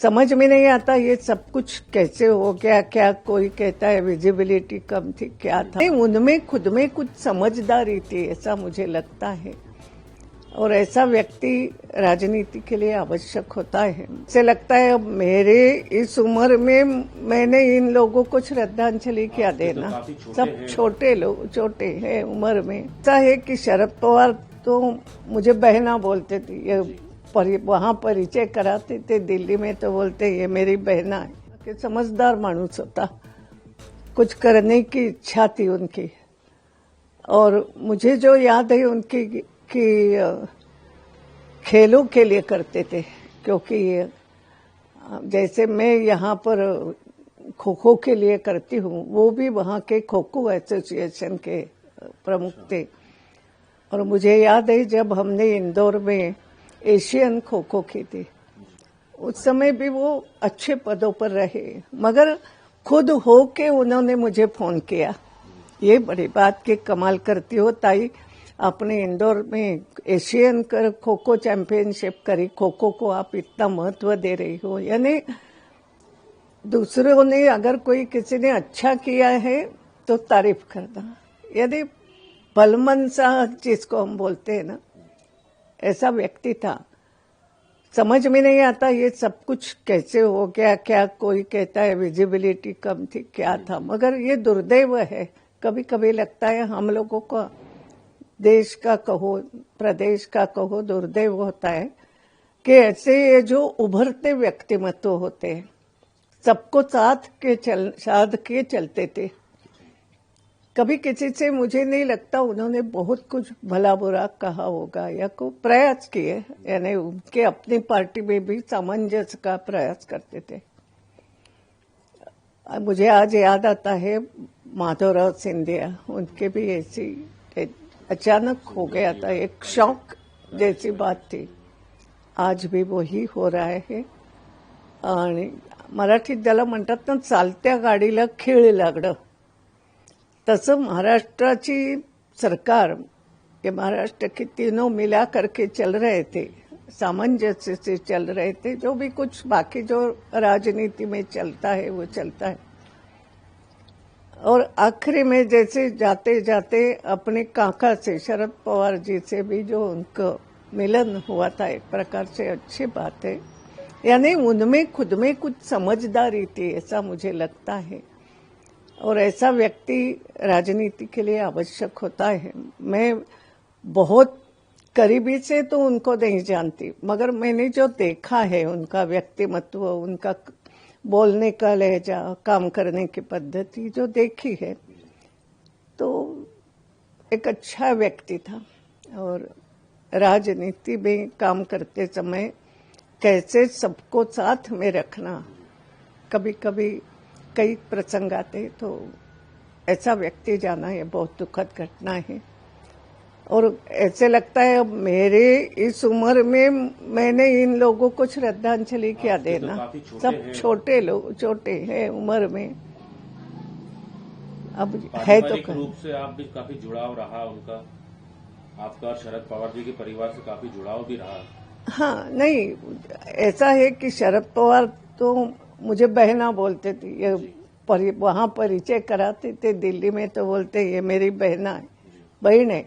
समझ में नहीं आता ये सब कुछ कैसे हो गया। क्या कोई कहता है विजिबिलिटी कम थी, क्या था। नहीं, उनमें खुद में कुछ समझदारी थी, ऐसा मुझे लगता है। और ऐसा व्यक्ति राजनीति के लिए आवश्यक होता है। मुझे लगता है अब मेरे इस उम्र में मैंने इन लोगों को श्रद्धांजलि क्या देना। सब छोटे हैं उम्र में। ऐसा है कि शरद पवार तो मुझे बहना बोलते थे, ये वहाँ परिचय कराते थे दिल्ली में, तो बोलते ये मेरी बहना है। कि समझदार मानुस होता, कुछ करने की इच्छा थी उनकी। और मुझे जो याद है उनकी कि खेलों के लिए करते थे, क्योंकि जैसे मैं यहाँ पर खो खो के लिए करती हूँ, वो भी वहाँ के खो खो एसोसिएशन के प्रमुख थे। और मुझे याद है जब हमने इंदौर में एशियन खो खो की थी, उस समय भी वो अच्छे पदों पर रहे, मगर खुद हो के उन्होंने मुझे फोन किया। ये बड़ी बात की कमाल करती हो ताई, आपने इंदौर में एशियन खो खो चैंपियनशिप करी, खो खो को आप इतना महत्व दे रही हो। यानी दूसरों ने अगर कोई किसी ने अच्छा किया है तो तारीफ करना, यदि भलमन सा जिसको हम बोलते हैं ना, ऐसा व्यक्ति था। समझ में नहीं आता ये सब कुछ कैसे हो गया। क्या कोई कहता है विजिबिलिटी कम थी, क्या था। मगर ये दुर्दैव है, कभी कभी लगता है हम लोगों को, देश का कहो प्रदेश का कहो, दुर्दैव होता है कि ऐसे ये जो उभरते व्यक्तिमत्व होते हैं, सबको साथ के चलते थे। कभी किसी से मुझे नहीं लगता उन्होंने बहुत कुछ भला बुरा कहा होगा या को प्रयास किए, यानी उनके अपनी पार्टी में भी सामंजस्य का प्रयास करते थे। मुझे आज याद आता है माधवराव सिंधिया, उनके भी ऐसी अचानक हो गया था, एक शौक जैसी बात थी। आज भी वही हो रहा है। आणि मराठीत ज्याला म्हणतात ना, चालत्या गाडीला खीळ लागणं, तसं महाराष्ट्राची सरकार, ये महाराष्ट्र के तीनों मिला करके चल रहे थे, सामंजस्य से चल रहे थे। जो भी कुछ बाकी जो राजनीति में चलता है वो चलता है। और आखिरी में जैसे जाते जाते अपने काका से, शरद पवार जी से भी जो उनका मिलन हुआ था, एक प्रकार से अच्छी बात है। यानी उनमें खुद में कुछ समझदारी थी, ऐसा मुझे लगता है। और ऐसा व्यक्ति राजनीति के लिए आवश्यक होता है। मैं बहुत करीबी से तो उनको नहीं जानती, मगर मैंने जो देखा है उनका व्यक्तिमत्व, उनका बोलने का लहजा, काम करने की पद्धति जो देखी है, तो एक अच्छा व्यक्ति था। और राजनीति में काम करते समय कैसे सबको साथ में रखना, कभी कभी कई प्रसंग आते, तो ऐसा व्यक्ति जाना ये बहुत दुखद घटना है। और ऐसे लगता है अब मेरे इस उम्र में मैंने इन लोगों को श्रद्धांजलि क्या देना। सब छोटे हैं उम्र में। अब है तो रूप से आप भी काफी जुड़ाव रहा उनका, आपका शरद पवार जी के परिवार से काफी जुड़ाव भी रहा। हाँ, नहीं, ऐसा है कि शरद पवार तो मुझे बहना बोलते थे, ये वहाँ परिचय कराते थे दिल्ली में, तो बोलते ये मेरी बहना है, बहन है।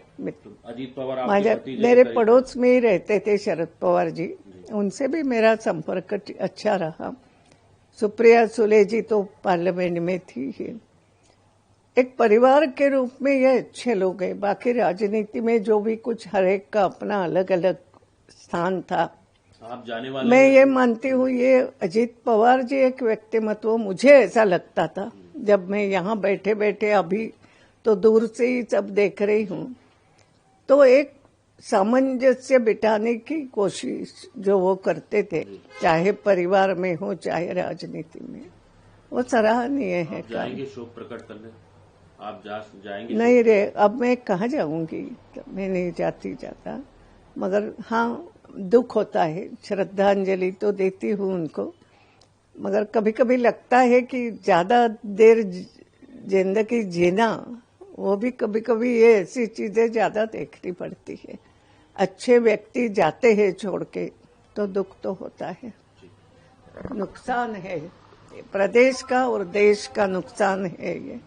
अजीत पवार मेरे पड़ोस में ही रहते थे शरद पवार जी, उनसे भी मेरा संपर्क अच्छा रहा। सुप्रिया सुले जी तो पार्लियामेंट में थी ही। एक परिवार के रूप में ये अच्छे लोग हैं। बाकी राजनीति में जो भी कुछ, हर एक का अपना अलग अलग स्थान था। आप जाने वाले मैं ये मानती हूँ, ये अजीत पवार जी एक व्यक्तिमत्व, मुझे ऐसा लगता था जब मैं यहाँ बैठे बैठे, अभी तो दूर से ही सब देख रही हूँ, तो एक सामंजस्य बिठाने की कोशिश जो वो करते थे, चाहे परिवार में हो चाहे राजनीति में, वो सराहनीय है। जाएंगे शोक प्रकट करने, आप जाएंगे? नहीं रे, अब मैं कहाँ जाऊंगी, मैं नहीं जाती जाता, मगर हाँ दुख होता है। श्रद्धांजलि तो देती हूँ उनको, मगर कभी कभी लगता है कि ज्यादा देर जिंदगी जीना, वो भी कभी कभी ये ऐसी चीजें ज्यादा देखनी पड़ती है। अच्छे व्यक्ति जाते हैं छोड़ के, तो दुख तो होता है। नुकसान है, प्रदेश का और देश का नुकसान है ये।